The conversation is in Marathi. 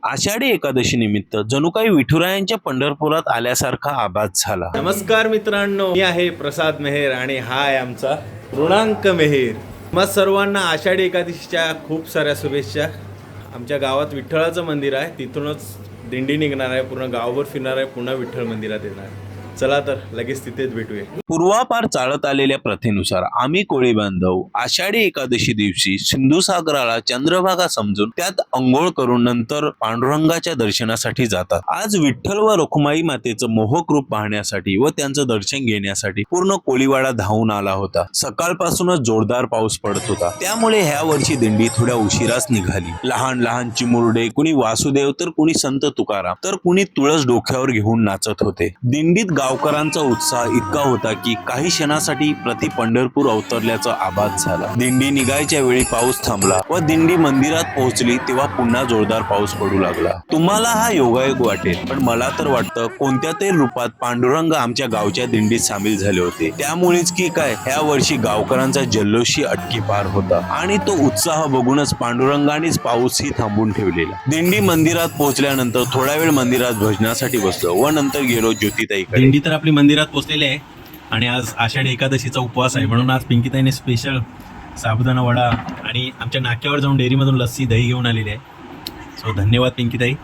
आषाढी एकादशी निमित्त जणू काही विठुरायांच्या पंढरपुरात आल्यासारखा आभास झाला। नमस्कार मित्रांनो, मी आहे प्रसाद मेहर आणि हा आहे आमचा ऋणांक मेहर। मग सर्वांना आषाढी एकादशीच्या खूप साऱ्या शुभेच्छा। आमच्या गावात विठ्ठलाचं मंदिर आहे, तिथूनच दिंडी निघणार आहे, पूर्ण गावभर फिरणार आहे, पुन्हा विठ्ठल मंदिरात येणार आहे। चला तर लगेच तिथेच भेटूया। पूर्वापार चालत आलेल्या प्रथेनुसार आम्ही कोळी बांधव आषाढी एकादशी दिवशी सिंधू सागराला चंद्रभागा समजून त्यात अंघोळ करून नंतर पांडुरंगाच्या दर्शनासाठी जातात। आज विठ्ठल व रखुमाई मातेचं मोहक रूप पाहण्यासाठी व त्यांचं दर्शन घेण्यासाठी पूर्ण कोळीवाडा धावून आला होता। सकाळपासूनच जोरदार पाऊस पडत होता, त्यामुळे ह्या वर्षी दिंडी थोड्या उशिराच निघाली। लहान लहान चिमुरडे, कुणी वासुदेव तर कुणी संत तुकाराम तर कुणी तुळस डोक्यावर घेऊन नाचत होते। दिंडीत गावकरांचा उत्साह इतका होता की काही क्षणासाठी प्रति पंढरपूर अवतरल्याचा आभास झाला। दिंडी निघायच्या वेळी पाऊस थांबला व दिंडी मंदिरात पोहोचली तेव्हा पुन्हा जोरदार पाऊस पडू लागला। तुम्हाला हा योगायोग वाटेल, पण मला तर वाटतं कोणत्या तरी रूपात पांडुरंग आमच्या गावच्या दिंडीत सामील झाले होते। त्यामुळेच की काय ह्या वर्षी गावकरांचा जल्लोषी अटकी पार होता आणि तो उत्साह बघूनच पांडुरंगानेच पाऊसही थांबून ठेवलेला। दिंडी मंदिरात पोहोचल्यानंतर थोडा वेळ मंदिरात भजनासाठी बसलो व नंतर गेलो ज्योतिताईकडे। दिंडी तर आपली मंदिरात पोहोचलेली आहे आणि आज आषाढी एकादशीचा उपवास आहे, म्हणून आज पिंकीताईने स्पेशल साबुदाणा वडा आणि आमच्या नाक्यावर जाऊन डेअरीमधून लस्सी दही घेऊन आलेली आहे। सो धन्यवाद पिंकीताई।